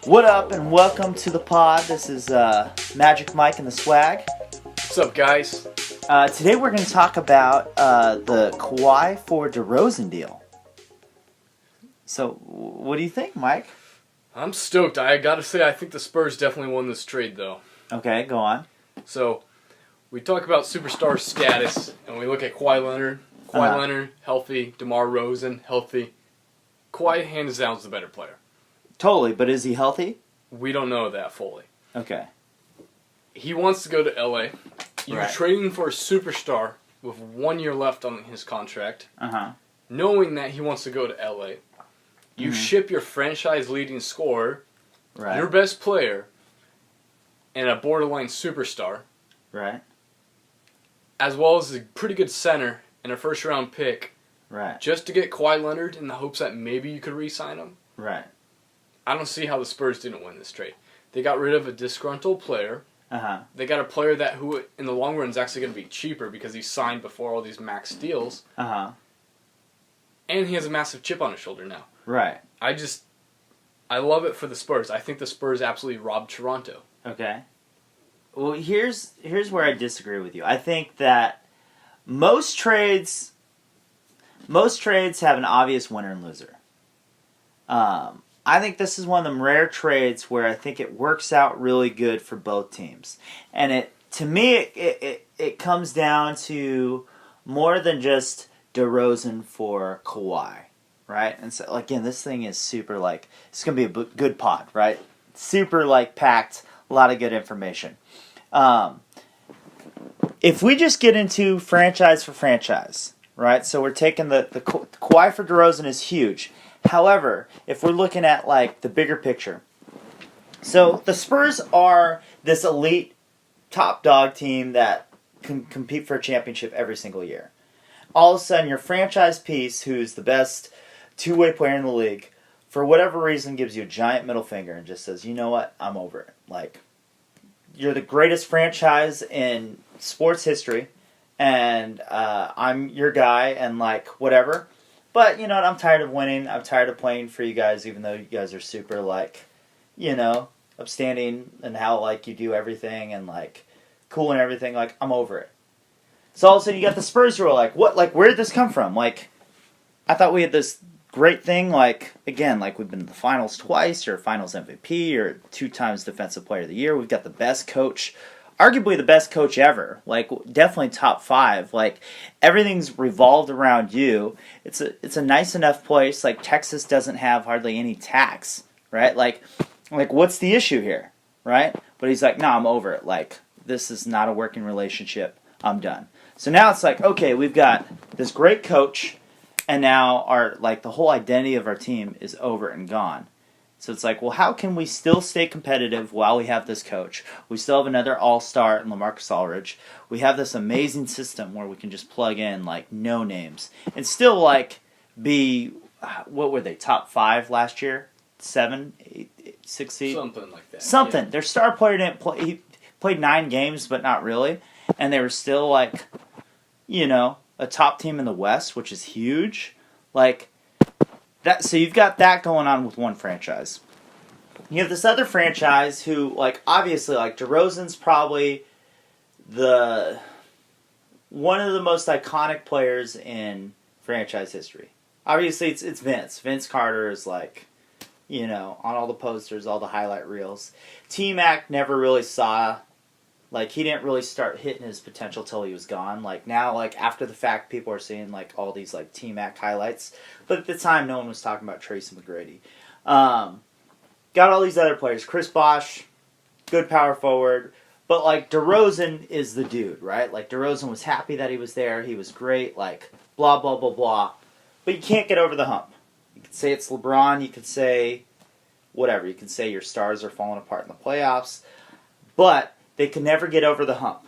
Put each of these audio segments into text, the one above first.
What up, and welcome to the pod. This is Magic Mike and the Swag. What's up, guys? Today we're going to talk about the Kawhi for Derozan deal. So, what do you think, Mike? I'm stoked. I gotta say, I think the Spurs definitely won this trade, though. Okay, go on. So, we talk about superstar status, and we look at Kawhi Leonard. Kawhi Leonard, healthy. DeMar Rosen, healthy. Kawhi, hands down, is the better player. Totally, but is he healthy? We don't know that fully. Okay. He wants to go to LA. You're Right. trading for a superstar with 1 year left on his contract, knowing that he wants to go to LA. You ship your franchise leading scorer, Right. your best player, and a borderline superstar, Right. as well as a pretty good center and a first round pick, Right. just to get Kawhi Leonard in the hopes that maybe you could re-sign him. Right. I don't see how the Spurs didn't win this trade. They got rid of a disgruntled player. They got a player who in the long run is actually going to be cheaper because he signed before all these max deals. And he has a massive chip on his shoulder now. Right. I love it for the Spurs. I think the Spurs absolutely robbed Toronto. Okay. Well, here's where I disagree with you. I think that most trades have an obvious winner and loser. I think this is one of them rare trades where I think it works out really good for both teams. And to me, it comes down to more than just DeRozan for Kawhi, right? And so, again, this thing is super, it's going to be a good pod, right? Super, packed, a lot of good information. If we just get into franchise for franchise, right? So we're taking the Kawhi for DeRozan is huge. However, if we're looking at the bigger picture, so the Spurs are this elite top dog team that can compete for a championship every single year. All of a sudden, your franchise piece, who's the best two-way player in the league, for whatever reason gives you a giant middle finger and just says, you know what, I'm over it. You're the greatest franchise in sports history, and I'm your guy, and whatever. But, you know what, I'm tired of winning. I'm tired of playing for you guys, even though you guys are super, upstanding and how, you do everything and, cool and everything. I'm over it. So all of a sudden you got the Spurs who are what, where did this come from? I thought we had this great thing, again, we've been in the finals twice, or finals MVP, or 2 times defensive player of the year. We've got the best coach, arguably the best coach ever, definitely top 5. Everything's revolved around you. It's a nice enough place. Texas doesn't have hardly any tax, right? What's the issue here, right? But he's no, I'm over it. This is not a working relationship. I'm done. So now it's okay, we've got this great coach, and now our the whole identity of our team is over and gone. So it's well, how can we still stay competitive while we have this coach? We still have another all-star in LaMarcus Aldridge. We have this amazing system where we can just plug in no names and still be, what were they, top 5 last year? 7, 8, 6 seed? Something like that. Something. Yeah. Their star player didn't play. He played 9 games, but not really. And they were still a top team in the West, which is huge. That, so you've got that going on with one franchise. You have this other franchise who, obviously, DeRozan's probably one of the most iconic players in franchise history. Obviously, it's Vince. Vince Carter is on all the posters, all the highlight reels. T-Mac never really saw. He didn't really start hitting his potential till he was gone. Now, after the fact, people are seeing, all these, T-Mac highlights. But at the time, no one was talking about Tracy McGrady. Got all these other players. Chris Bosh, good power forward. But, DeRozan is the dude, right? DeRozan was happy that he was there. He was great. Blah, blah, blah, blah. But you can't get over the hump. You could say it's LeBron. You could say whatever. You could say your stars are falling apart in the playoffs. But they could never get over the hump.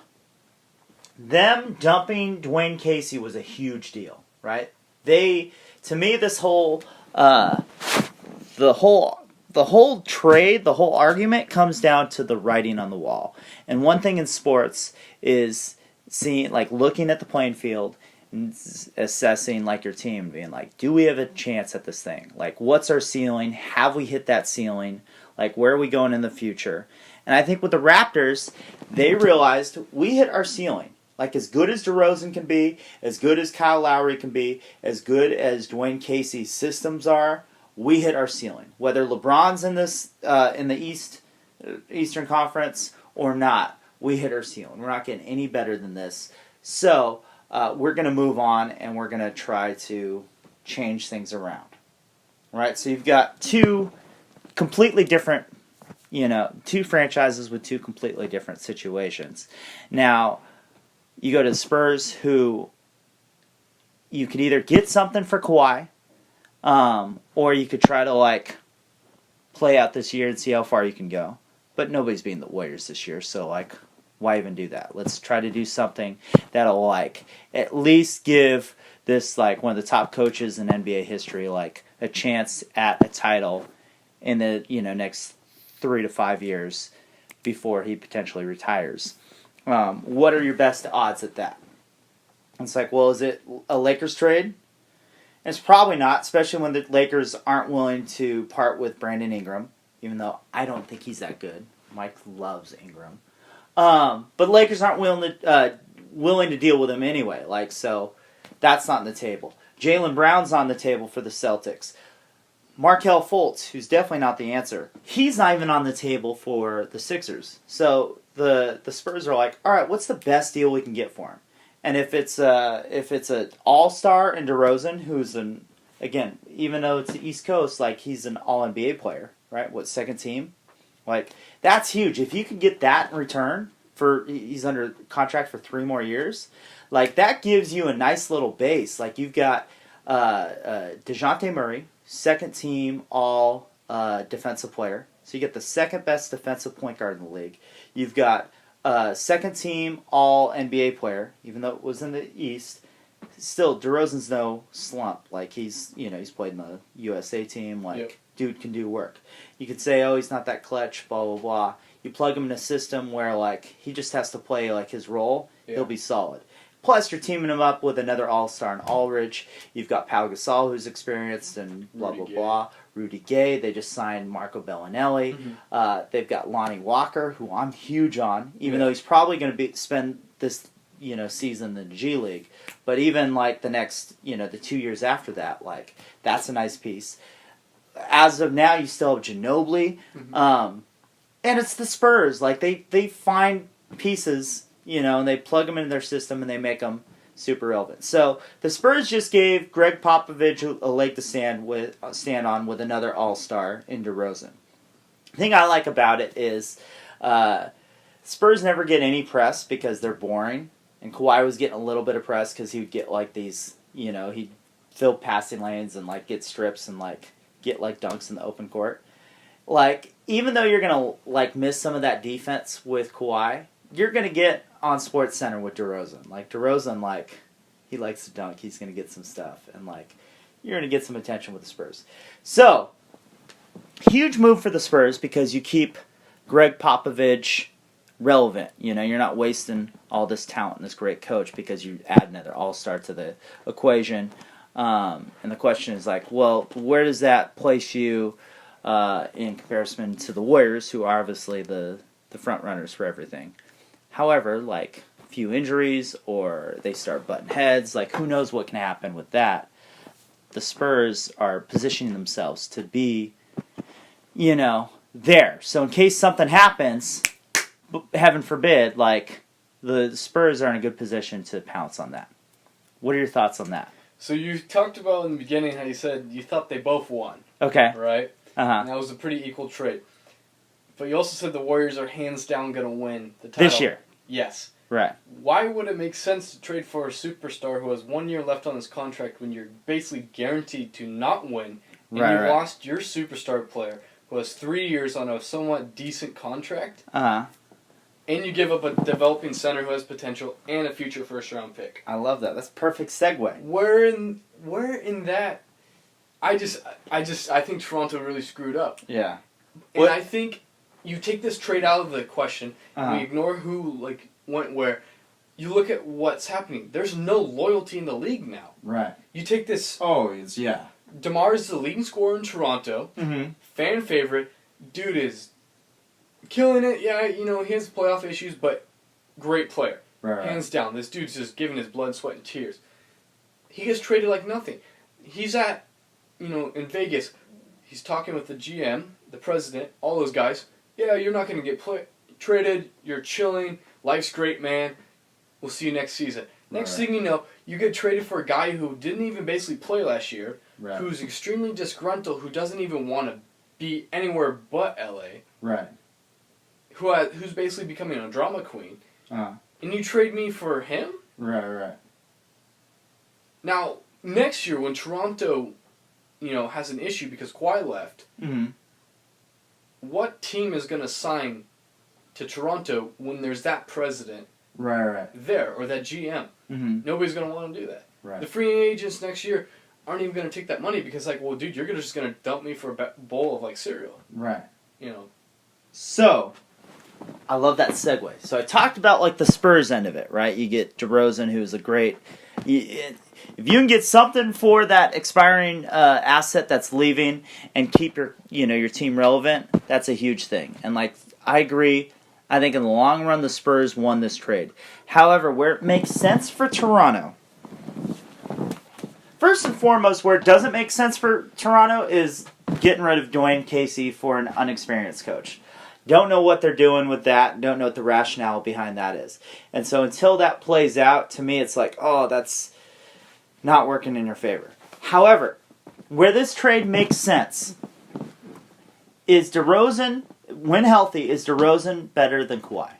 Them dumping Dwayne Casey was a huge deal, right? To me, this whole, the whole trade, the whole argument comes down to the writing on the wall. And one thing in sports is seeing, looking at the playing field and assessing, your team, being do we have a chance at this thing? What's our ceiling? Have we hit that ceiling? Like, where are we going in the future? And I think with the Raptors, they realized we hit our ceiling. Like, as good as DeRozan can be, as good as Kyle Lowry can be, as good as Dwayne Casey's systems are, we hit our ceiling. Whether LeBron's in this in the Eastern Conference or not, we hit our ceiling. We're not getting any better than this. So we're going to move on, and we're going to try to change things around. Right? So you've got two completely different, two franchises with two completely different situations. Now, you go to the Spurs, who you could either get something for Kawhi, or you could try to, play out this year and see how far you can go. But nobody's beating the Warriors this year, so, why even do that? Let's try to do something that'll, at least give this, one of the top coaches in NBA history, a chance at a title in the, next 3 to 5 years before he potentially retires. What are your best odds at that? It's well, is it a Lakers trade? And it's probably not, especially when the Lakers aren't willing to part with Brandon Ingram, even though I don't think he's that good. Mike loves Ingram. But Lakers aren't willing to deal with him anyway. So that's not on the table. Jaylen Brown's on the table for the Celtics. Markelle Fultz, who's definitely not the answer, he's not even on the table for the Sixers. So the Spurs are all right, what's the best deal we can get for him? And if it's an all-star in DeRozan, who's again, even though it's the East Coast, he's an all-NBA player, right? What, second team? That's huge. If you can get that in return, he's under contract for 3 more years, that gives you a nice little base. You've got DeJounte Murray, second team all defensive player. So you get the second best defensive point guard in the league. You've got second team all NBA player, even though it was in the East. Still, DeRozan's no slump. He's played in the USA team. Yep. Dude can do work. You could say, oh, he's not that clutch, blah, blah, blah. You plug him in a system where, he just has to play, his role. Yeah. He'll be solid. Plus, you're teaming him up with another all-star in Aldridge. You've got Pau Gasol, who's experienced, and blah, blah, blah. Rudy Gay. They just signed Marco Bellinelli. Mm-hmm. They've got Lonnie Walker, who I'm huge on, even though he's probably going to spend this season in the G League. But even, the next, the 2 years after that, that's a nice piece. As of now, you still have Ginobili. Mm-hmm. And it's the Spurs. They find pieces, and they plug them into their system and they make them super relevant. So the Spurs just gave Greg Popovich a leg to stand on with another all-star in DeRozan. The thing I like about it is Spurs never get any press because they're boring. And Kawhi was getting a little bit of press because he would get these, he'd fill passing lanes and get strips and get dunks in the open court. Even though you're gonna miss some of that defense with Kawhi, you're gonna get on Sports Center with DeRozan. DeRozan, he likes to dunk. He's gonna get some stuff, and you're gonna get some attention with the Spurs. So, huge move for the Spurs because you keep Greg Popovich relevant. You're not wasting all this talent and this great coach because you add another all-star to the equation. And the question is well, where does that place you in comparison to the Warriors, who are obviously the front runners for everything? However, a few injuries or they start butting heads, who knows what can happen with that. The Spurs are positioning themselves to be, there. So in case something happens, heaven forbid, the Spurs are in a good position to pounce on that. What are your thoughts on that? So you talked about in the beginning how you said you thought they both won. Okay. Right? Uh-huh. And that was a pretty equal trade. But you also said the Warriors are hands down going to win the title. This year. Yes. Right. Why would it make sense to trade for a superstar who has 1 year left on his contract when you're basically guaranteed to not win, and you lost your superstar player who has 3 years on a somewhat decent contract, and you give up a developing center who has potential and a future first-round pick? I love that. That's perfect segue. Where in that? I think Toronto really screwed up. Yeah. And I think you take this trade out of the question, and we ignore who went where. You look at what's happening. There's no loyalty in the league now. Right. You take this. Oh, yeah. DeMar is the leading scorer in Toronto. Mm-hmm. Fan favorite. dude is killing it. Yeah, he has playoff issues, but great player. Right. Hands down. This dude's just giving his blood, sweat, and tears. He gets traded like nothing. He's at, in Vegas, he's talking with the GM, the president, all those guys. Yeah, you're not going to get traded. You're chilling. Life's great, man. We'll see you next season. Next thing you know, you get traded for a guy who didn't even basically play last year, who's extremely disgruntled, who doesn't even want to be anywhere but LA. Right. Who's basically becoming a drama queen. And you trade me for him? Right. Now, next year when Toronto, has an issue because Kawhi left, what team is going to sign to Toronto when there's that president there, or that GM? Nobody's going to want to do that. Right. The free agents next year aren't even going to take that money because, well, dude, you're just going to dump me for a bowl of, cereal. Right. So, I love that segue. So I talked about, the Spurs end of it, right? You get Derozan, who's a great... If you can get something for that expiring asset that's leaving and keep your team relevant, that's a huge thing. And, I agree. I think in the long run, the Spurs won this trade. However, where it makes sense for Toronto, first and foremost, where it doesn't make sense for Toronto is getting rid of Dwayne Casey for an unexperienced coach. Don't know what they're doing with that. Don't know what the rationale behind that is. And so until that plays out, to me, it's that's not working in your favor. However, where this trade makes sense is DeRozan, when healthy, is DeRozan better than Kawhi?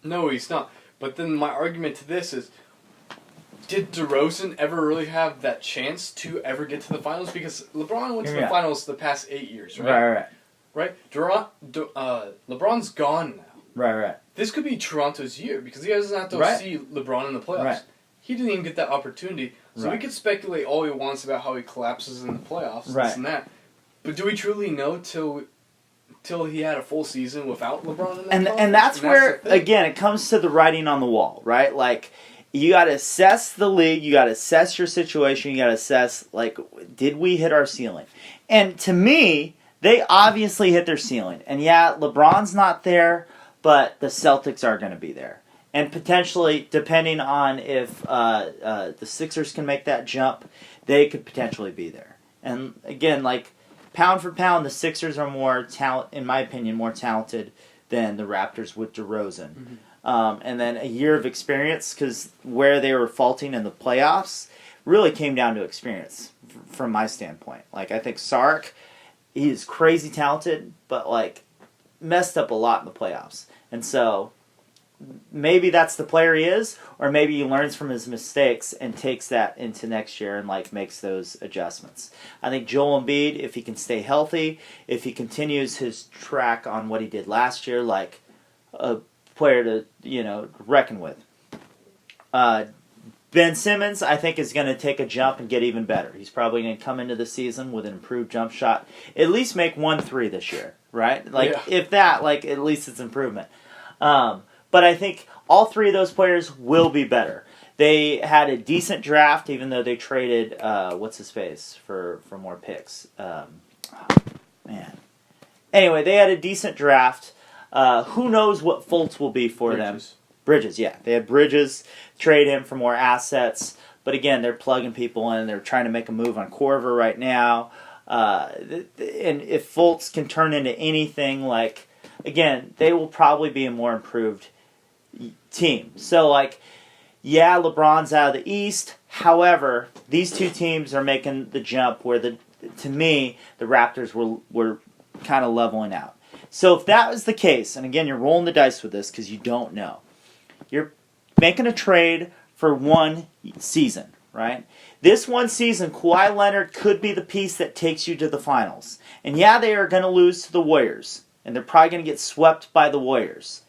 No, he's not. But then my argument to this is, did DeRozan ever really have that chance to ever get to the finals? Because LeBron went to the finals the past 8 years, right? Right? LeBron's gone now. Right. This could be Toronto's year because he doesn't have to see LeBron in the playoffs. Right. He didn't even get that opportunity. So we could speculate all he wants about how he collapses in the playoffs, this and that. But do we truly know till he had a full season without LeBron in that and that's where, again, it comes to the writing on the wall, right? You got to assess the league. You got to assess your situation. You got to assess, did we hit our ceiling? And to me, they obviously hit their ceiling. And yeah, LeBron's not there, but the Celtics are going to be there. And potentially, depending on if the Sixers can make that jump, they could potentially be there. And again, pound for pound, the Sixers are more in my opinion, more talented than the Raptors with DeRozan. And then a year of experience, because where they were faulting in the playoffs really came down to experience, from my standpoint. I think Sark, he's crazy talented, but messed up a lot in the playoffs. And so maybe that's the player he is, or maybe he learns from his mistakes and takes that into next year and makes those adjustments. I think Joel Embiid, if he can stay healthy, if he continues his track on what he did last year, a player to reckon with. Ben Simmons, I think, is going to take a jump and get even better. He's probably going to come into the season with an improved jump shot. At least make 1-3 this year, right? If that, at least it's improvement. But I think all three of those players will be better. They had a decent draft, even though they traded what's-his-face for more picks. Man. Anyway, they had a decent draft. Who knows what Fultz will be for them. Bridges, yeah. They had Bridges, trade him for more assets. But again, they're plugging people in. They're trying to make a move on Korver right now. And if Fultz can turn into anything, again, they will probably be a more improved team. So, yeah, LeBron's out of the East. However, these two teams are making the jump where, to me, the Raptors were kind of leveling out. So if that was the case, and again, you're rolling the dice with this because you don't know. You're making a trade for one season, right? This one season, Kawhi Leonard could be the piece that takes you to the finals. And yeah, they are going to lose to the Warriors, and they're probably going to get swept by the Warriors.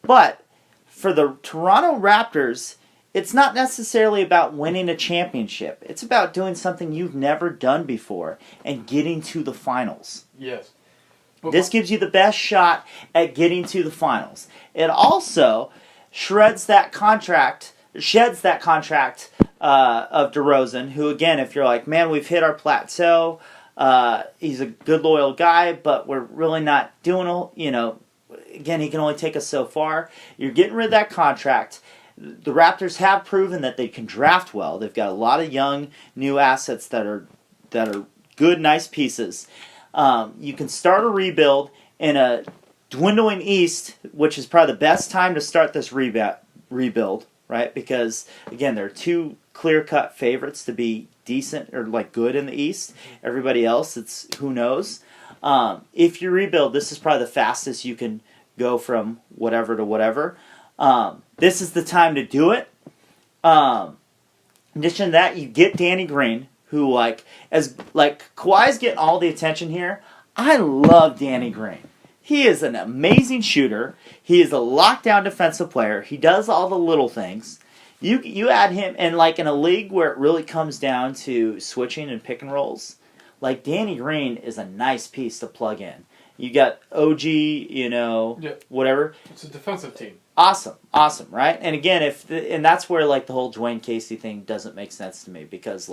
But for the Toronto Raptors, it's not necessarily about winning a championship. It's about doing something you've never done before and getting to the finals. Yes. This gives you the best shot at getting to the finals. It also sheds that contract of DeRozan, who, again, if you're man, we've hit our plateau, He's a good, loyal guy, but we're really not doing, again, he can only take us so far. You're getting rid of that contract. The Raptors have proven that they can draft well. They've got a lot of young, new assets that are good, nice pieces. You can start a rebuild in a dwindling East, which is probably the best time to start this rebuild, right? Because, again, there are two clear-cut favorites to be decent or good in the East. Everybody else, it's who knows. If you rebuild, this is probably the fastest you can go from whatever to whatever. This is the time to do it. In addition to that, you get Danny Green, who Kawhi's getting all the attention here. I love Danny Green. He is an amazing shooter. He is a lockdown defensive player. He does all the little things. You add him, and in a league where it really comes down to switching and pick and rolls, Danny Green is a nice piece to plug in. You got OG, whatever. It's a defensive team. Awesome, right? And again, and that's where the whole Dwayne Casey thing doesn't make sense to me, because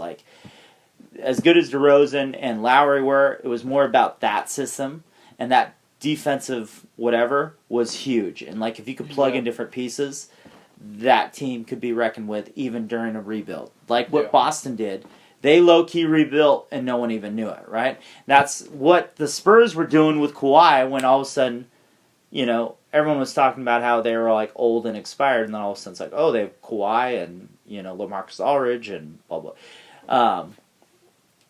as good as DeRozan and Lowry were, it was more about that system, and that defensive whatever was huge. And if you could plug in different pieces, that team could be reckoned with even during a rebuild. What Boston did. They low-key rebuilt and no one even knew it, right? That's what the Spurs were doing with Kawhi when all of a sudden, everyone was talking about how they were old and expired, and then all of a sudden it's they have Kawhi and, LaMarcus Aldridge and blah, blah.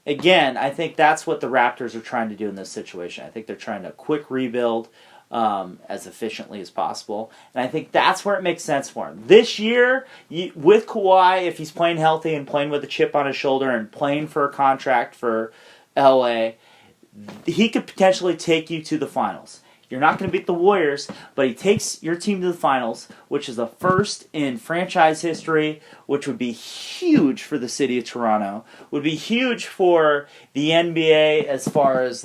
Again, I think that's what the Raptors are trying to do in this situation. I think they're trying to quick rebuild as efficiently as possible. And I think that's where it makes sense for him. This year, with Kawhi, if he's playing healthy and playing with a chip on his shoulder and playing for a contract for LA, he could potentially take you to the finals. You're not going to beat the Warriors, but he takes your team to the finals, which is the first in franchise history, which would be huge for the city of Toronto, would be huge for the NBA as far as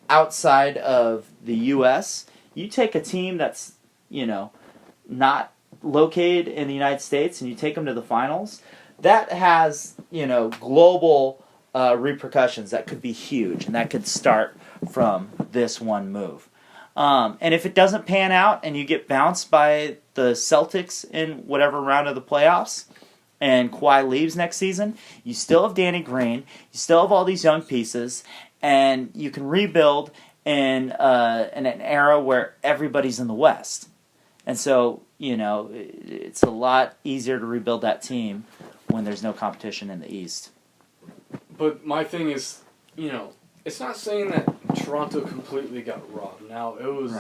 outside of the U.S. You take a team that's, not located in the United States and you take them to the finals, that has, global repercussions that could be huge, and that could start from this one move. And if it doesn't pan out and you get bounced by the Celtics in whatever round of the playoffs and Kawhi leaves next season, you still have Danny Green, you still have all these young pieces, and you can rebuild in an era where everybody's in the West. And so, it's a lot easier to rebuild that team when there's no competition in the East. But my thing is, it's not saying that Toronto completely got robbed. Now, it was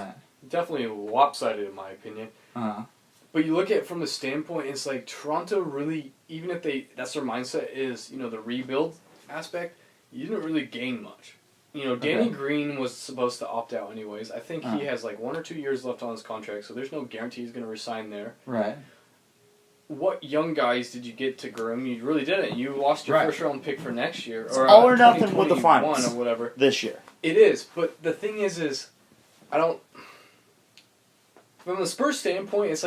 definitely lopsided in my opinion. Uh-huh. But you look at it from the standpoint, it's Toronto really, even if that's their mindset is, the rebuild aspect, you didn't really gain much. Danny Green was supposed to opt out anyways. I think he has 1 or 2 years left on his contract, so there's no guarantee he's going to resign there. Right. What young guys did you get to groom? You really didn't. You lost your first round pick for next year. It's all or nothing with the finals or whatever. This year. It is, but the thing is I don't... From the Spurs standpoint, it's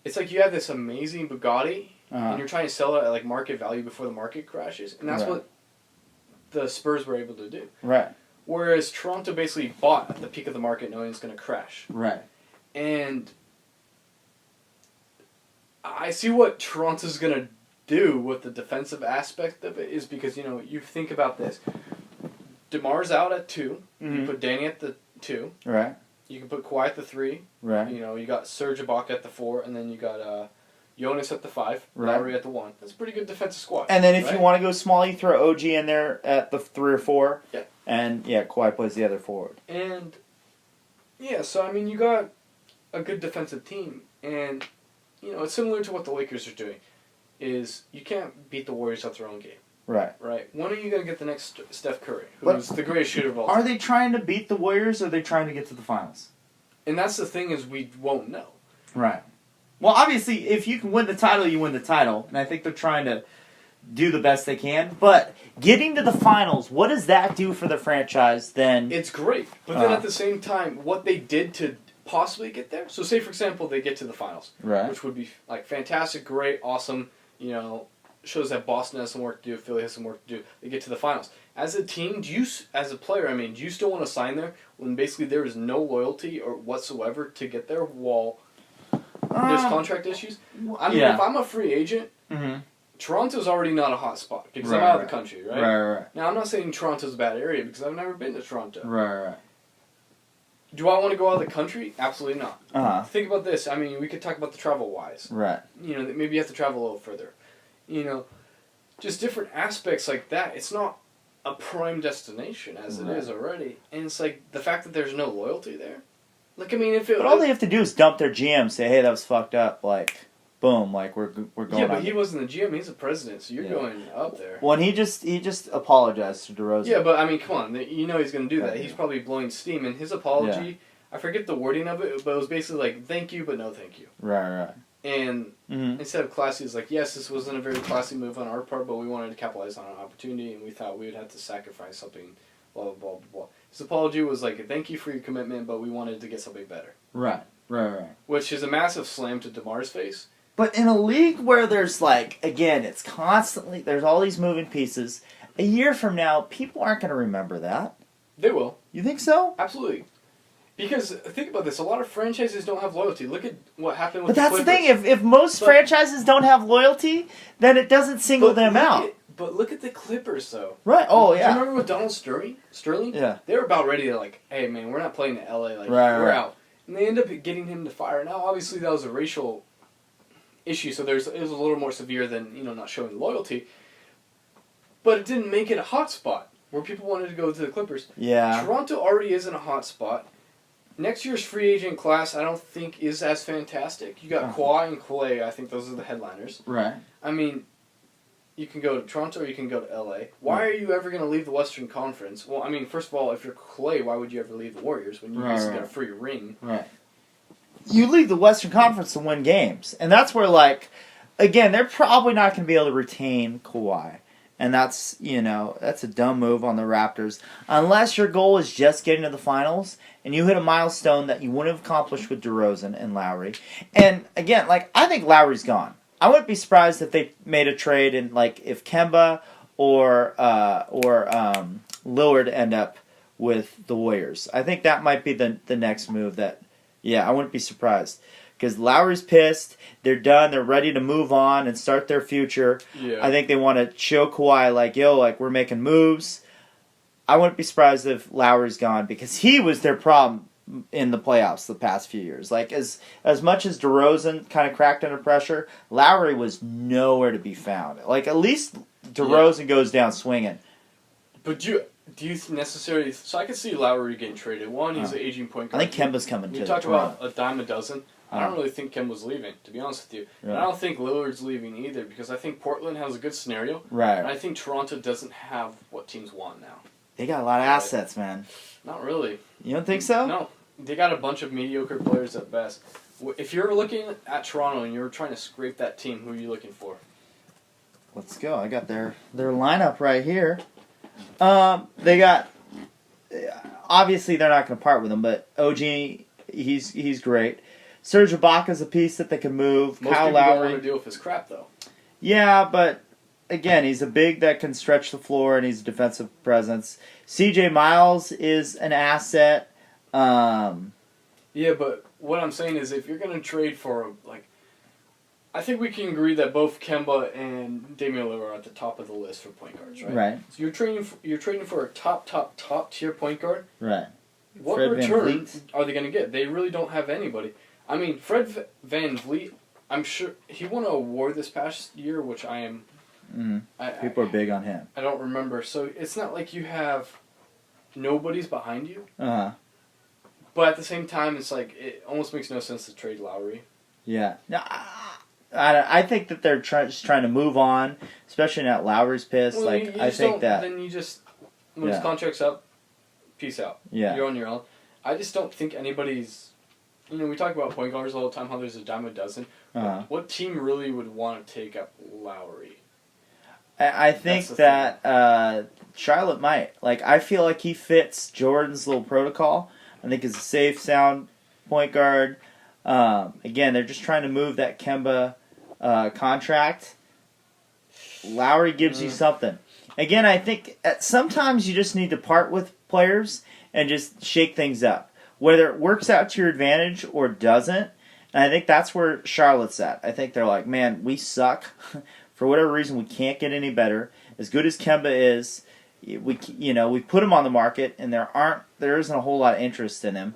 it's you have this amazing Bugatti, and you're trying to sell it at market value before the market crashes, and that's what the Spurs were able to do. Right. Whereas Toronto basically bought at the peak of the market knowing it's going to crash. Right. And I see what Toronto's going to do with the defensive aspect of it is because, you think about this. DeMar's out at 2. Mm-hmm. You put Danny at the 2. Right. You can put Kawhi at the 3. Right. You got Serge Ibaka at the 4, and then you got Jonas at the 5, Lowry at the 1. That's a pretty good defensive squad. And then if you want to go small, you throw OG in there at the 3 or 4. Yeah. And, Kawhi plays the other forward. And, so, you got a good defensive team. And, it's similar to what the Lakers are doing. Is you can't beat the Warriors at their own game. Right. Right. When are you going to get the next Steph Curry, who's the greatest shooter of all time? Are they trying to beat the Warriors, or are they trying to get to the finals? And that's the thing is we won't know. Right. Well, obviously, if you can win the title, you win the title. And I think they're trying to do the best they can. But getting to the finals, what does that do for the franchise then? It's great. But then at the same time, what they did to possibly get there. So say, for example, they get to the finals. Right. Which would be fantastic, great, awesome, shows that Boston has some work to do, Philly has some work to do. They get to the finals. As a team, as a player, do you still want to sign there when basically there is no loyalty or whatsoever to get there while there's contract issues? If I'm a free agent, Toronto's already not a hot spot because I'm out of the country, right? Right. Now, I'm not saying Toronto's a bad area because I've never been to Toronto. Right. Do I want to go out of the country? Absolutely not. Uh-huh. Think about this. We could talk about the travel-wise. Right. Maybe you have to travel a little further. Just different aspects like that. It's not a prime destination as it is already. And it's like the fact that there's no loyalty there. But all they have to do is dump their GM, say, hey, that was fucked up, like... Boom! Like we're going. Yeah, but he wasn't the GM. He's the president, so you're going up there. Well, and he just apologized to Derozan. Yeah, but come on, he's going to do that. He's probably blowing steam, and his apology. I forget the wording of it, but it was basically like, "Thank you, but no thank you." Right. And instead of classy, it's like, "Yes, this wasn't a very classy move on our part, but we wanted to capitalize on an opportunity, and we thought we would have to sacrifice something." Blah blah blah blah. His apology was like, "Thank you for your commitment, but we wanted to get something better." Right. Which is a massive slam to DeMar's face. But in a league where there's it's constantly, there's all these moving pieces, a year from now, people aren't going to remember that. They will. You think so? Absolutely. Because, think about this, a lot of franchises don't have loyalty. Look at what happened with the Clippers. But that's the thing, if most franchises don't have loyalty, then it doesn't single them out. But look at the Clippers, though. Right, Do you remember with Donald Sterling? Yeah. They were about ready to, hey, man, we're not playing in L.A., we're out. And they end up getting him to fire. Now, obviously, that was a racial issue, so it was a little more severe than not showing loyalty, but it didn't make it a hot spot where people wanted to go to the Clippers. Yeah, Toronto already isn't a hot spot. Next year's free agent class, I don't think is as fantastic. You got Kawhi and Clay. I think those are the headliners. Right. You can go to Toronto or you can go to LA. Why are you ever going to leave the Western Conference? Well, first of all, if you're Clay, why would you ever leave the Warriors when you basically got a free ring? Right. You leave the Western Conference to win games. And that's where, again, they're probably not going to be able to retain Kawhi. And that's a dumb move on the Raptors. Unless your goal is just getting to the finals and you hit a milestone that you wouldn't have accomplished with DeRozan and Lowry. And, again, I think Lowry's gone. I wouldn't be surprised if they made a trade and, if Kemba or Lillard end up with the Warriors. I think that might be the next move that... Yeah, I wouldn't be surprised. Because Lowry's pissed. They're done. They're ready to move on and start their future. Yeah. I think they want to show Kawhi, we're making moves. I wouldn't be surprised if Lowry's gone because he was their problem in the playoffs the past few years. As much as DeRozan kind of cracked under pressure, Lowry was nowhere to be found. At least DeRozan goes down swinging. But do you necessarily... So I can see Lowry getting traded. One, he's an aging point guard. I think Kemba's coming too. You talked about a dime a dozen. I don't really think Kemba's leaving, to be honest with you. Right. And I don't think Lillard's leaving either because I think Portland has a good scenario. Right. And I think Toronto doesn't have what teams want now. They got a lot of assets, man. Not really. You don't think so? No. They got a bunch of mediocre players at best. If you're looking at Toronto and you're trying to scrape that team, who are you looking for? Let's go. I got their lineup right here. They got... Obviously, they're not going to part with him, but OG, he's great. Serge Ibaka's a piece that they can move. Most Kyle people Lowry. don't want to deal with his crap, though. Yeah, but again, he's a big that can stretch the floor, and he's a defensive presence. CJ Miles is an asset. Yeah, but what I'm saying is if you're going to trade for, I think we can agree that both Kemba and Damian Lillard are at the top of the list for point guards, right? Right. So you're trading for a top tier point guard. Right. What Fred return are they going to get? They really don't have anybody. Fred Van Vliet, I'm sure he won an award this past year, which I am. People are big on him. I don't remember. So it's not like you have nobody's behind you. But at the same time, it's it almost makes no sense to trade Lowry. Yeah. No, I think that they're just trying to move on, especially now Lowry's pissed. Well, I think that... Then you just... When his contract's up, peace out. Yeah. You're on your own. I just don't think anybody's... we talk about point guards all the time, how there's a dime a dozen. What team really would want to take up Lowry? I think that Charlotte might. I feel like he fits Jordan's little protocol. I think he's a safe, sound point guard. Again, they're just trying to move that Kemba contract. Lowry gives you something. Again, I think sometimes you just need to part with players and just shake things up. Whether it works out to your advantage or doesn't, and I think that's where Charlotte's at. I think they're like, man, we suck. For whatever reason, we can't get any better. As good as Kemba is, we put him on the market, and there isn't a whole lot of interest in him.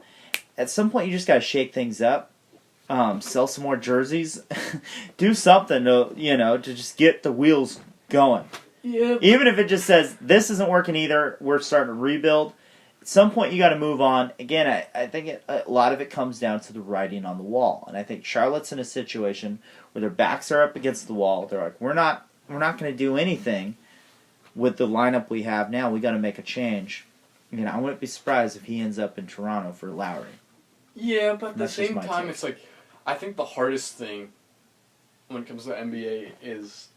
At some point, you just got to shake things up, sell some more jerseys, do something to just get the wheels going. Yeah. Even if it just says this isn't working either, we're starting to rebuild. At some point, you got to move on. Again, I think a lot of it comes down to the writing on the wall, and I think Charlotte's in a situation where their backs are up against the wall. They're like, we're not going to do anything with the lineup we have now. We got to make a change. I wouldn't be surprised if he ends up in Toronto for Lowry. Yeah, but at the same time, take. it's like, I think the hardest thing when it comes to the NBA is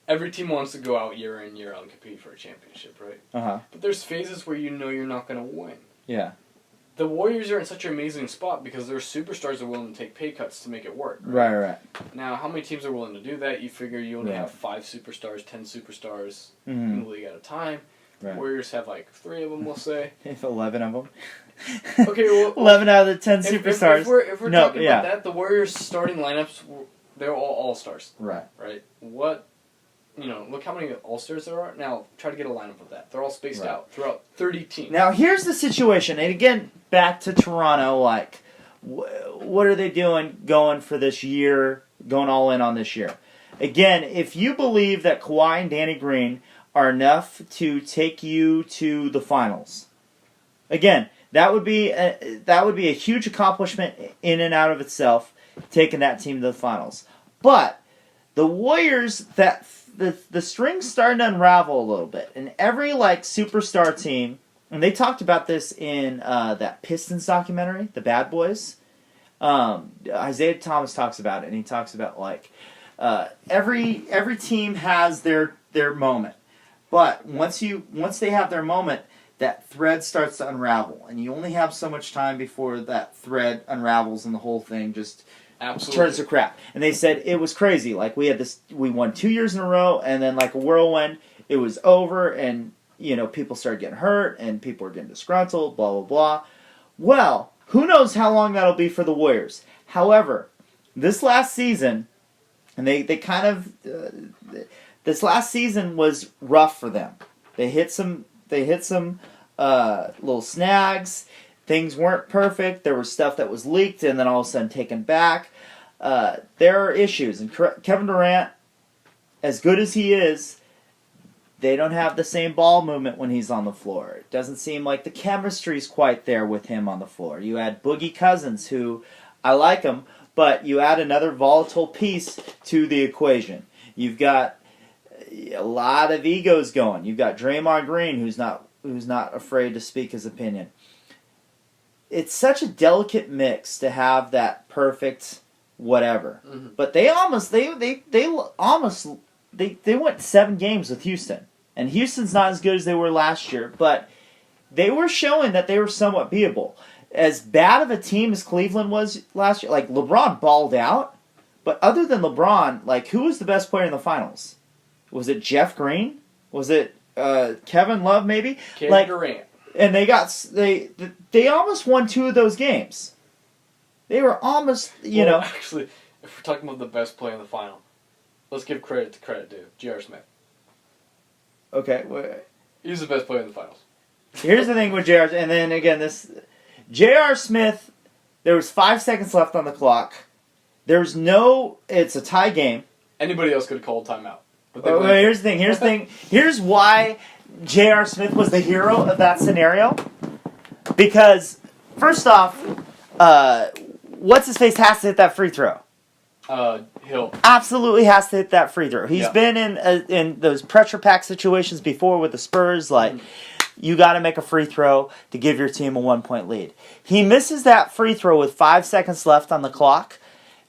every team wants to go out year in, year out and compete for a championship, right? Uh-huh. But there's phases where you're not going to win. Yeah. The Warriors are in such an amazing spot because their superstars are willing to take pay cuts to make it work. Right. Now, how many teams are willing to do that? You figure you only have 5 superstars, 10 superstars in the league at a time. Right. Warriors have 3 of them, we'll say. If 11 of them. Okay, well, 11 out of the 10 superstars. If we're talking about that, the Warriors' starting lineups, they're all all-stars. Right. Look how many all-stars there are. Now, try to get a lineup of that. They're all spaced out throughout 30 teams. Now, here's the situation. And again, back to Toronto, what are they doing going for this year, going all in on this year? Again, if you believe that Kawhi and Danny Green are enough to take you to the finals, again, that would be a huge accomplishment in and out of itself, taking that team to the finals. But the Warriors, the string's starting to unravel a little bit, and every superstar team, and they talked about this in that Pistons documentary, The Bad Boys. Isaiah Thomas talks about it, and he talks about every team has their moment, but once they have their moment, that thread starts to unravel, and you only have so much time before that thread unravels and the whole thing just turns to crap. And they said it was crazy. We won 2 years in a row, and then like a whirlwind, it was over, and people started getting hurt, and people were getting disgruntled, blah blah blah. Well, who knows how long that'll be for the Warriors? However, this last season, and this last season was rough for them. They hit some little snags. Things weren't perfect. There was stuff that was leaked and then all of a sudden taken back. There are issues. And Kevin Durant, as good as he is, they don't have the same ball movement when he's on the floor. It doesn't seem like the chemistry's quite there with him on the floor. You add Boogie Cousins, who I like him, but you add another volatile piece to the equation. You've got a lot of egos going. You've got Draymond Green, who's not afraid to speak his opinion. It's such a delicate mix to have that perfect whatever. Mm-hmm. But they went 7 games with Houston, and Houston's not as good as they were last year, but they were showing that they were somewhat beatable. As bad of a team as Cleveland was last year, LeBron balled out, but other than LeBron, who was the best player in the finals? Was it Jeff Green? Was it Kevin Love? Maybe Kevin Durant. And they almost won 2 of those games. They were almost, Actually, if we're talking about the best player in the final, let's give credit to credit due. J.R. Smith. Okay. He's the best player in the finals. Here's the thing with J.R. And then again, J.R. Smith, there was 5 seconds left on the clock. It's a tie game. Anybody else could have called timeout. Here's the thing. Here's why J.R. Smith was the hero of that scenario. Because, first off, what's-his-face has to hit that free throw. Hill. Absolutely has to hit that free throw. He's been in those pressure pack situations before with the Spurs. You got to make a free throw to give your team a 1-point lead. He misses that free throw with 5 seconds left on the clock.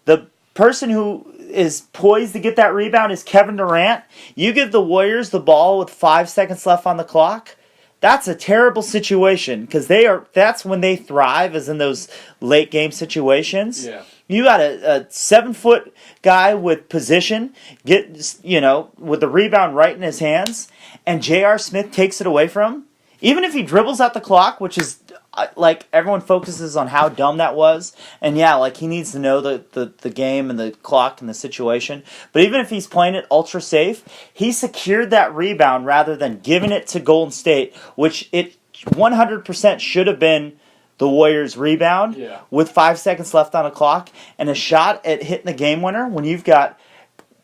The person who is poised to get that rebound is Kevin Durant. You give the Warriors the ball with 5 seconds left on the clock. That's a terrible situation because that's when they thrive, is in those late game situations. Yeah. You got a 7-foot guy with position, with the rebound right in his hands, and J.R. Smith takes it away from him. Even if he dribbles out the clock, which is everyone focuses on how dumb that was, and he needs to know the game and the clock and the situation. But even if he's playing it ultra safe, he secured that rebound rather than giving it to Golden State, which it 100% should have been the Warriors' rebound with 5 seconds left on the clock, and a shot at hitting the game winner when you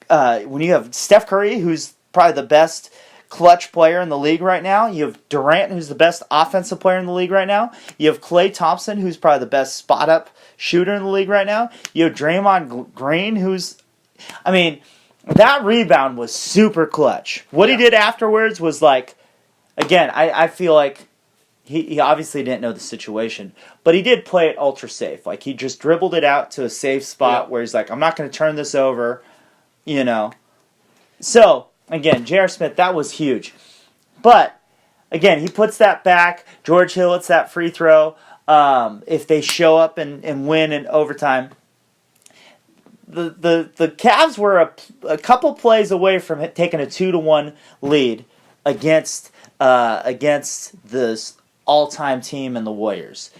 have Steph Curry, who's probably the best clutch player in the league right now. You have Durant, who's the best offensive player in the league right now. You have Klay Thompson, who's probably the best spot-up shooter in the league right now. You have Draymond Green, that rebound was super clutch. What he did afterwards was again, I feel like he obviously didn't know the situation, but he did play it ultra safe. He just dribbled it out to a safe spot where he's like, I'm not going to turn this over, So, again, J.R. Smith, that was huge. But, again, he puts that back. George Hill hits that free throw. If they show up and win in overtime, the Cavs were a couple plays away from taking a 2-1 lead against this all-time team in the Warriors.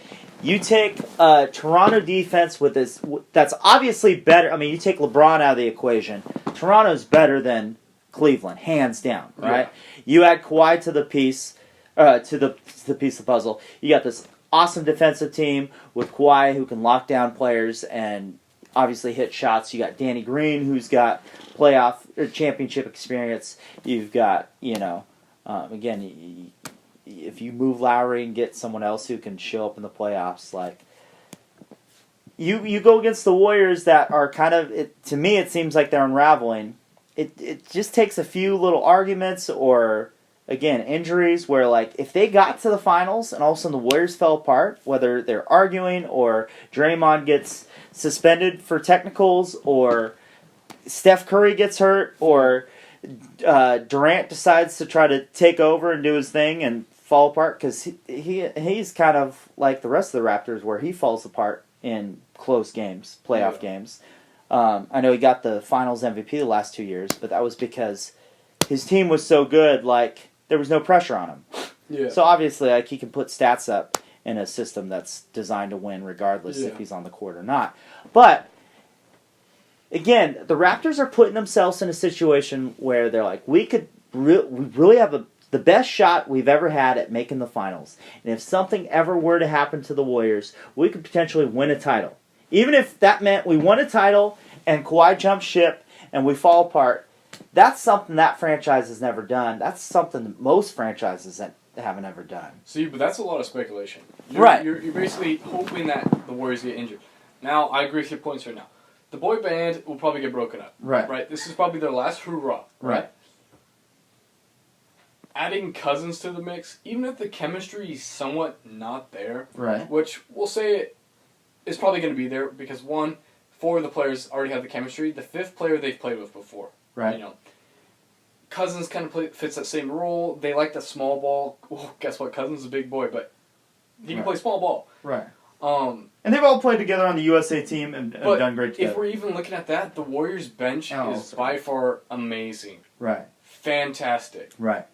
You take Toronto defense with this that's obviously better. You take LeBron out of the equation. Toronto's better than Cleveland, hands down, right? Yeah. You add Kawhi to the piece, to the piece of the puzzle. You got this awesome defensive team with Kawhi who can lock down players and obviously hit shots. You got Danny Green who's got playoff or championship experience. You've got again. If you move Lowry and get someone else who can show up in the playoffs, you go against the Warriors that are kind of, to me it seems like they're unraveling. It just takes a few little arguments or, again, injuries where, if they got to the finals and all of a sudden the Warriors fell apart, whether they're arguing or Draymond gets suspended for technicals or Steph Curry gets hurt or Durant decides to try to take over and do his thing and fall apart, because he's kind of like the rest of the Raptors where he falls apart in close games, playoff games. I know he got the finals MVP the last 2 years, but that was because his team was so good, there was no pressure on him. Yeah. So obviously, he can put stats up in a system that's designed to win regardless if he's on the court or not. But again, the Raptors are putting themselves in a situation where they're like, we really have the best shot we've ever had at making the finals. And if something ever were to happen to the Warriors, we could potentially win a title. Even if that meant we won a title and Kawhi jumps ship and we fall apart, that's something that franchise has never done. That's something that most franchises haven't ever done. See, but that's a lot of speculation. Right. You're basically hoping that the Warriors get injured. Now, I agree with your points right now. The boy band will probably get broken up. Right. Right. This is probably their last hurrah. Right. Adding Cousins to the mix, even if the chemistry is somewhat not there, right, which we'll say is probably going to be there because 4 of the players already have the chemistry. The 5th player they've played with before. Right. Cousins kind of fits that same role. They like the small ball. Well, guess what? Cousins is a big boy, but he can play small ball. Right. And they've all played together on the USA team and done great together. If we're even looking at that, the Warriors bench is by far amazing. Right. Fantastic. Right.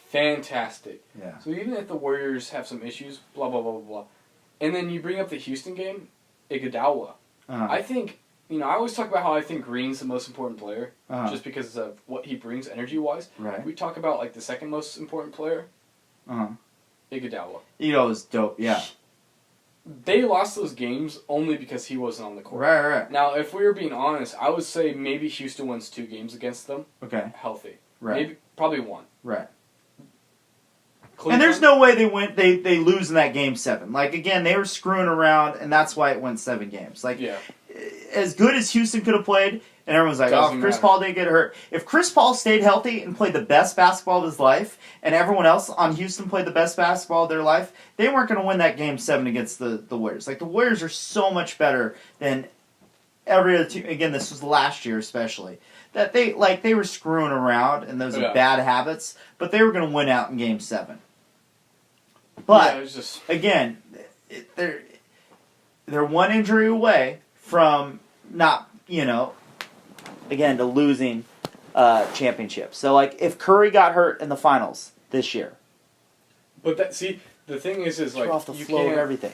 Fantastic. Yeah. So even if the Warriors have some issues, blah, blah, blah, blah, blah. And then you bring up the Houston game, Iguodala. I think, I always talk about how I think Green's the most important player, just because of what he brings energy-wise. Right. We talk about, the second most important player, Iguodala. Iguodala's dope, yeah. They lost those games only because he wasn't on the court. Right. Now, if we were being honest, I would say maybe Houston wins 2 games against them. Okay. Healthy. Right. Probably 1. Right. Cleveland? And there's no way they lose in that game 7. Again, they were screwing around, and that's why it went 7 games. As good as Houston could have played, and everyone's like, if Chris Paul didn't get hurt. If Chris Paul stayed healthy and played the best basketball of his life, and everyone else on Houston played the best basketball of their life, they weren't going to win that game 7 against the Warriors. The Warriors are so much better than every other team. Again, this was last year especially. That they were screwing around, and those are bad habits, but they were going to win out in game 7. But, again, they're one injury away from not, again, to losing championships. So, like, if Curry got hurt in the finals this year. But the thing is like, off the flow of everything.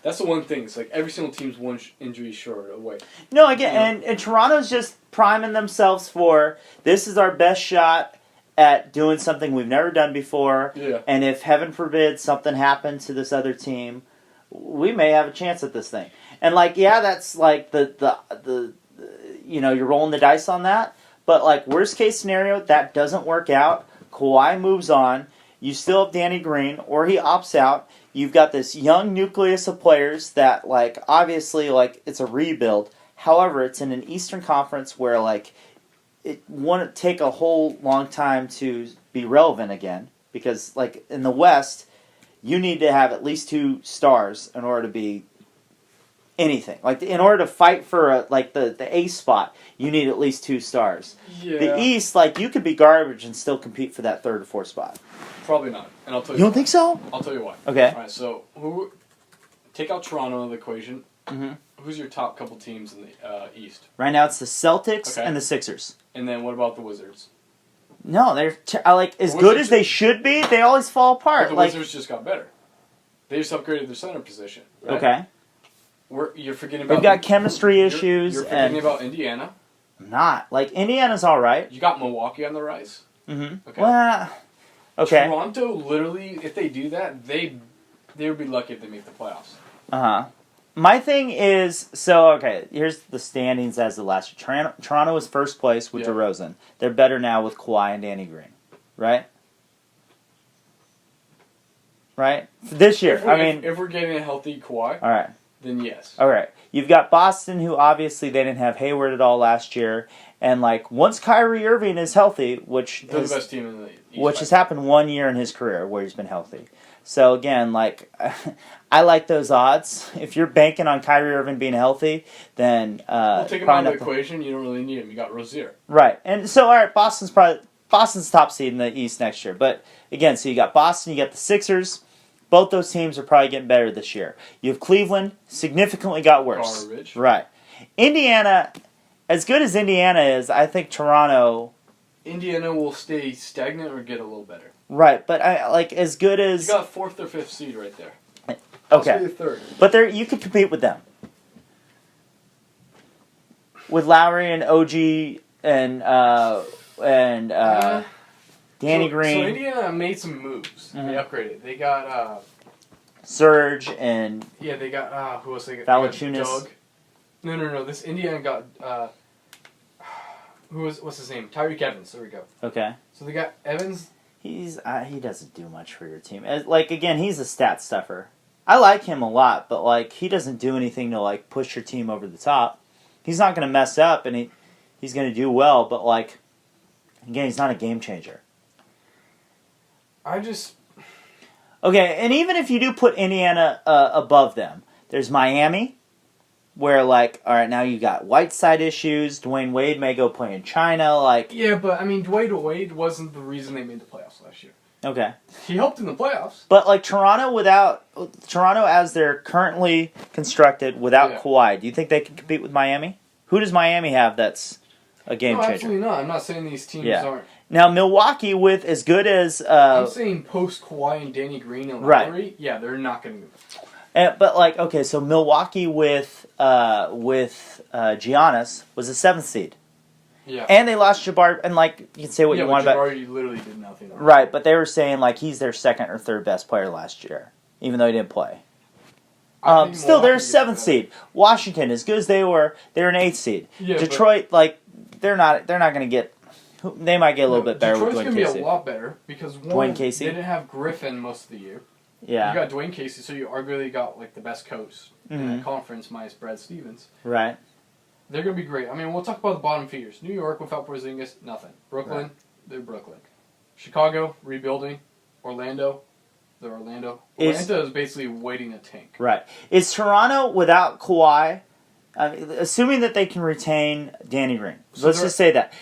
That's the one thing. It's like every single team's one injury short away. No, again, and Toronto's just priming themselves for, this is our best shot at doing something we've never done before. Yeah. And if, heaven forbid, something happened to this other team, we may have a chance at this thing. And, like, yeah, that's, like, the you're rolling the dice on that. But, like, worst case scenario, that doesn't work out. Kawhi moves on. You still have Danny Green, or he opts out. You've got this young nucleus of players that, like, obviously, like, it's a rebuild. However, it's in an Eastern Conference where, like, it wouldn't take a whole long time to be relevant again. Because, like, in the West, you need to have at least 2 stars in order to be anything. Like, in order to fight for, the ace spot, you need at least 2 stars. Yeah. The East, like, you could be garbage and still compete for that 3rd or 4th spot. Probably not. And I'll tell you You don't why. think so? I'll tell you why. Okay. All right, so take out Toronto out of the equation. Mm-hmm. Who's your top couple teams in the East? Right now it's the Celtics Okay. and the Sixers. And then what about the Wizards? No, they're as good as they should be. They always fall apart. But the Wizards just got better. They just upgraded their center position. Right? Okay. You're forgetting about. They've got chemistry issues. You're forgetting about Indiana. I'm not. Like, Indiana's all right. You got Milwaukee on the rise. Mm-hmm. Okay. Well, okay. Toronto, literally, if they do that, they would be lucky if they make the playoffs. Uh-huh. My thing is, here's the standings as of last year. Toronto was first place with DeRozan. They're better now with Kawhi and Danny Green. Right? Right? This year. If we're getting a healthy Kawhi, all right. Then yes. All right. You've got Boston, who obviously they didn't have Hayward at all last year. And, like, once Kyrie Irving is healthy, they're the best team in the East, which has happened 1 year in his career where he's been healthy. So, again, like, I like those odds. If you're banking on Kyrie Irving being healthy, then... take him out of the equation. You don't really need him. You got Rozier. Right. And so, all right, Boston's top seed in the East next year. But, again, so you got Boston, you got the Sixers. Both those teams are probably getting better this year. You have Cleveland, significantly got worse. Garbage. Right. Indiana, as good as Indiana is, I think Toronto... Indiana will stay stagnant or get a little better. Right, but as good as... You got 4th or 5th seed right there. Okay. Possibly the 3rd. But you could compete with them. With Lowry and OG and Danny Green. So Indiana made some moves. Mm-hmm. They upgraded. They got Surge and they got who else they got? Valanciunas. Doug. No. This Indiana got what's his name? Tyreek Evans. There we go. Okay. So they got Evans. He doesn't do much for your team. Again, he's a stat stuffer. I like him a lot, but he doesn't do anything to push your team over the top. He's not going to mess up, and he's going to do well, but again, he's not a game changer. Okay, and even if you do put Indiana above them, there's Miami, where all right, now you got Whiteside issues. Dwayne Wade may go play in China. Yeah, but Dwayne Wade wasn't the reason they made the playoffs last year. Okay, he helped in the playoffs. But Toronto as they're currently constructed without Kawhi, do you think they can compete with Miami? Who does Miami have that's a game changer? Absolutely not. I'm not saying these teams aren't. Now, Milwaukee, with as good as... I'm saying post-Kawhi and Danny Green and Lowry, they're not going to move. But, so Milwaukee with Giannis was a 7th seed. Yeah. And they lost Jabari, and, you can say what you want about... Jabari literally did nothing. Right, but they were saying, he's their 2nd or 3rd best player last year, even though he didn't play. Still, they're a 7th seed. Washington, as good as they were, they're an 8th seed. Yeah, Detroit, they're not going to get... They might get a little bit better with Dwayne Casey. Detroit's going to be a lot better because Dwayne Casey? They didn't have Griffin most of the year. Yeah. You got Dwayne Casey, so you arguably got the best coach in the conference minus Brad Stevens. Right. They're going to be great. We'll talk about the bottom feeders. New York without Porzingis, nothing. Brooklyn, they're Brooklyn. Chicago, rebuilding. Orlando, they're Orlando. Atlanta is basically waiting to tank. Right. Is Toronto without Kawhi, assuming that they can retain Danny Green? So let's just say that.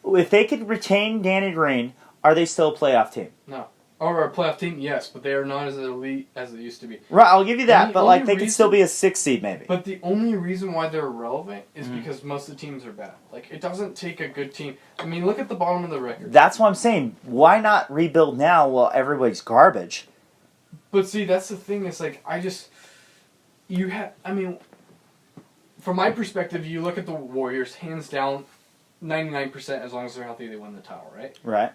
If they could retain Danny Green, are they still a playoff team? No. Or a playoff team, yes, but they are not as elite as they used to be. Right, I'll give you that, but like they reason, could still be a 6 seed maybe. But the only reason why they're relevant is because most of the teams are bad. Like, it doesn't take a good team. I mean, look at the bottom of the record. That's what I'm saying. Why not rebuild now while everybody's garbage? But see, that's the thing. It's like, from my perspective, you look at the Warriors, hands down, 99% as long as they're healthy, they win the title, right? Right.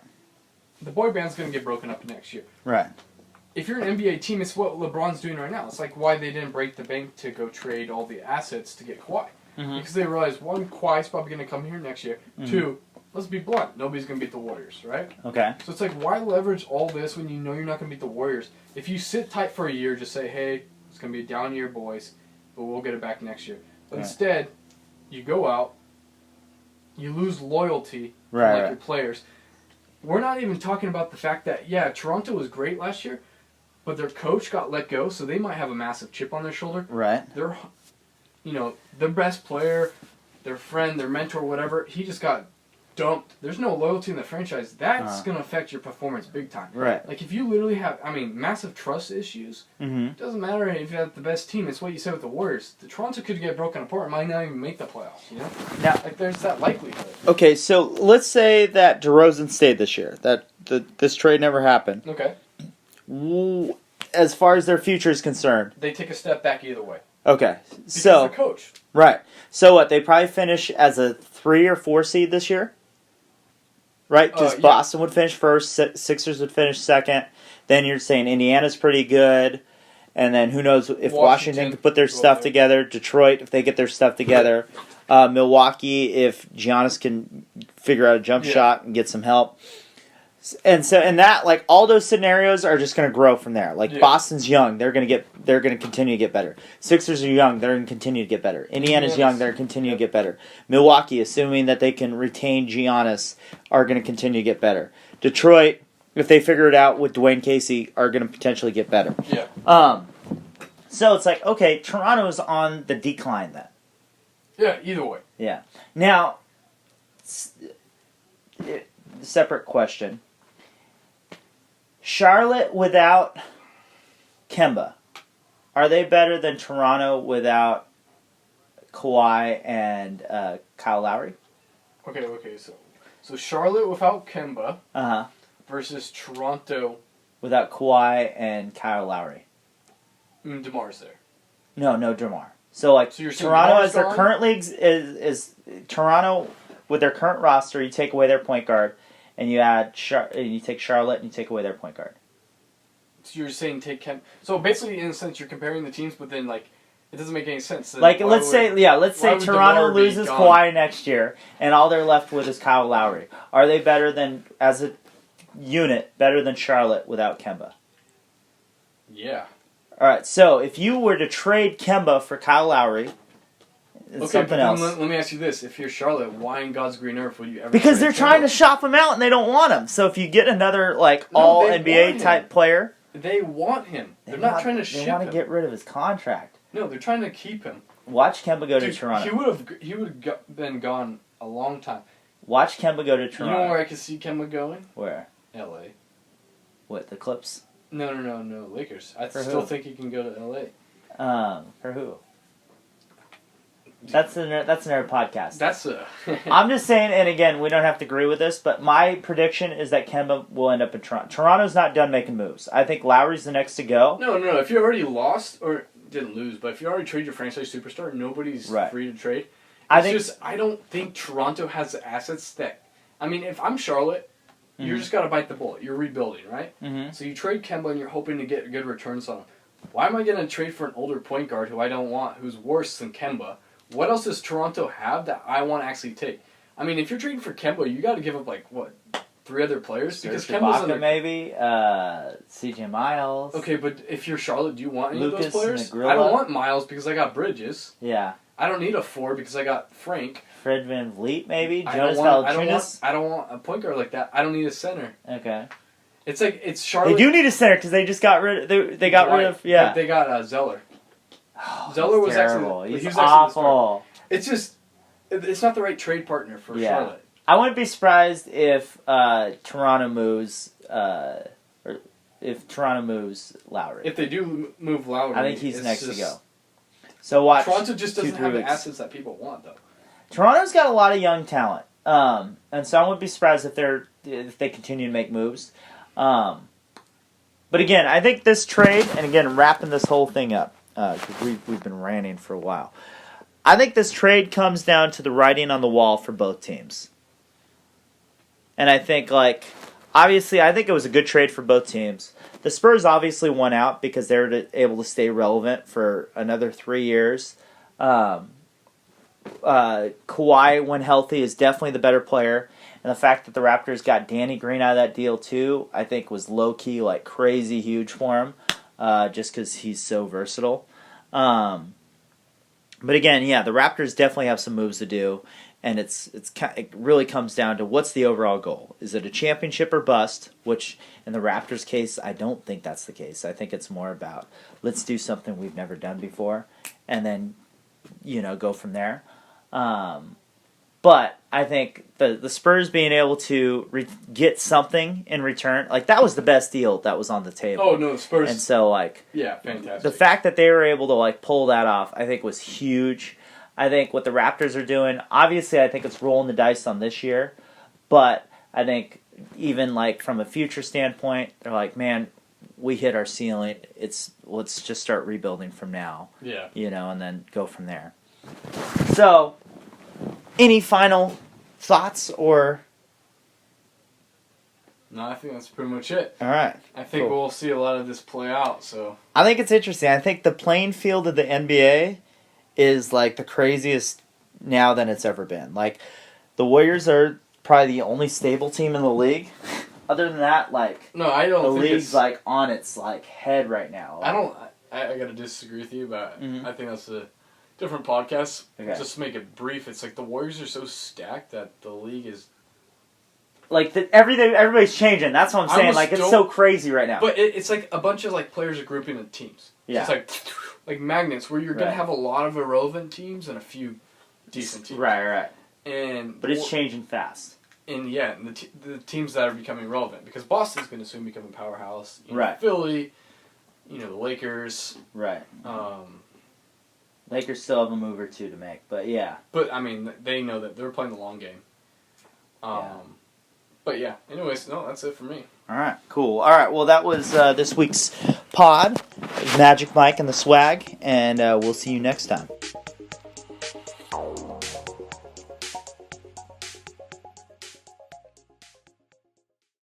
The boy band's going to get broken up next year. Right. If you're an NBA team, it's what LeBron's doing right now. It's like why they didn't break the bank to go trade all the assets to get Kawhi. Mm-hmm. Because they realized, one, Kawhi's probably going to come here next year. Mm-hmm. Two, let's be blunt, nobody's going to beat the Warriors, right? Okay. So it's like, why leverage all this when you know you're not going to beat the Warriors? If you sit tight for a year, just say, hey, it's going to be a down year, boys, but we'll get it back next year. But instead, you go out, you lose loyalty from your players. We're not even talking about the fact that, Toronto was great last year, but their coach got let go, so they might have a massive chip on their shoulder. Right. Their best player, their friend, their mentor, whatever, he just got dumped. There's no loyalty in the franchise. That's going to affect your performance big time. Right. Like, if you literally have, massive trust issues, it doesn't matter if you have the best team. It's what you said with the Warriors. The Toronto could get broken apart and might not even make the playoffs, Now, like, there's that likelihood. Okay, so let's say that Derozan stayed this year, that this trade never happened. Okay. As far as their future is concerned. They take a step back either way. Okay, because the coach. Right. So what, they probably finish as a 3 or 4 seed this year? Right? Because Boston would finish first, Sixers would finish second. Then you're saying Indiana's pretty good. And then who knows if Washington could put their stuff together. Detroit, if they get their stuff together. Milwaukee, if Giannis can figure out a jump shot and get some help. And so, like, all those scenarios are just going to grow from there. Like, Boston's young, they're going to continue to get better. Sixers are young, they're going to continue to get better. Indiana's young, they're going to continue to get better. Milwaukee, assuming that they can retain Giannis, are going to continue to get better. Detroit, if they figure it out with Dwayne Casey, are going to potentially get better. Yeah. So it's like, okay, Toronto's on the decline then. Yeah, either way. Yeah. Now, separate question. Charlotte without Kemba, are they better than Toronto without Kawhi and Kyle Lowry? Okay. So Charlotte without Kemba versus Toronto without Kawhi and Kyle Lowry. DeMar's there. No, DeMar. So like Toronto as they're currently is Toronto with their current roster. You take away their point guard. And you add you take Charlotte and you take away their point guard. So you're saying take Kemba. So basically, in a sense, you're comparing the teams, but then like it doesn't make any sense. Then like let's say Toronto loses Kawhi next year, and all they're left with is Kyle Lowry. Are they better than as a unit better than Charlotte without Kemba? Yeah. All right. So if you were to trade Kemba for Kyle Lowry. Something else. Let me ask you this: if you're Charlotte, why in God's green earth would you ever? Because they're trying to shop him out and they don't want him. So if you get another all NBA type player, they want him. They're not trying to ship him. They want to get rid of his contract. No, they're trying to keep him. Watch Kemba go to Toronto. He would have been gone a long time. Watch Kemba go to Toronto. You know where I could see Kemba going? Where? L.A. What, the Clips? No, Lakers. I still think he can go to L.A. For who? That's another podcast. I'm just saying, and again, we don't have to agree with this, but my prediction is that Kemba will end up in Toronto. Toronto's not done making moves. I think Lowry's the next to go. No. If you already lost, or didn't lose, but if you already traded your franchise superstar, nobody's free to trade. I don't think Toronto has the assets that... if I'm Charlotte, you just got to bite the bullet. You're rebuilding, right? Mm-hmm. So you trade Kemba and you're hoping to get good returns on him. Why am I going to trade for an older point guard who I don't want, who's worse than Kemba? What else does Toronto have that I want to actually take? If you're trading for Kemba, you got to give up 3 other players because Kemba's under maybe C.J. Miles. Okay, but if you're Charlotte, do you want any Lucas of those players? Negrilla. I don't want Miles because I got Bridges. Yeah. I don't need a 4 because I got Frank. Fred VanVleet, maybe. I don't want a point guard like that. I don't need a center. Okay. It's Charlotte. They do need a center because they just got rid. They got rid of They got Zeller. Oh, Zeller was terrible. He was awful. It's just, it's not the right trade partner for Charlotte. I wouldn't be surprised if Toronto moves, or if Toronto moves Lowry. If they do move Lowry, I think he's next to go. So watch. Toronto just doesn't have the weeks. assets that people want, though. Toronto's got a lot of young talent, and so I wouldn't be surprised if they continue to make moves. But again, I think this trade, and again, wrapping this whole thing up, because we've been ranting for a while. I think this trade comes down to the writing on the wall for both teams. And I think, obviously, I think it was a good trade for both teams. The Spurs obviously won out because they were able to stay relevant for another 3 years. Kawhi, when healthy, is definitely the better player. And the fact that the Raptors got Danny Green out of that deal, too, I think was low-key, crazy huge for him, just because he's so versatile. But again, yeah, the Raptors definitely have some moves to do, and it really comes down to what's the overall goal. Is it a championship or bust? Which, in the Raptors' case, I don't think that's the case. I think it's more about let's do something we've never done before, and then, go from there. But I think the Spurs being able to get something in return, that was the best deal that was on the table. Oh, no, the Spurs. And so, yeah, fantastic. The fact that they were able to, pull that off, I think was huge. I think what the Raptors are doing, obviously I think it's rolling the dice on this year, but I think even, from a future standpoint, they're like, man, we hit our ceiling. Let's just start rebuilding from now. Yeah. And then go from there. So, any final thoughts or? No, I think that's pretty much it. All right. I think we'll see a lot of this play out. So I think it's interesting. I think the playing field of the NBA is the craziest now than it's ever been. The Warriors are probably the only stable team in the league. Other than that, no, I don't. The think league's on its head right now. I don't. I gotta disagree with you, but I think that's a different podcast. Okay. Just to make it brief, it's the Warriors are so stacked that the league is everybody's changing. That's what I'm saying. It's so crazy right now. But it's a bunch of players are grouping in teams. Yeah. So it's like magnets where you're gonna have a lot of irrelevant teams and a few decent teams. Right. But it's changing fast. And yeah, the teams that are becoming relevant because Boston's gonna soon become a powerhouse. Right. Philly, the Lakers. Right. Lakers still have a move or two to make, but yeah. But they know that they're playing the long game. But yeah, anyways, no, that's it for me. All right, cool. All right, well, that was this week's pod, Magic Mike and the Swag, and we'll see you next time.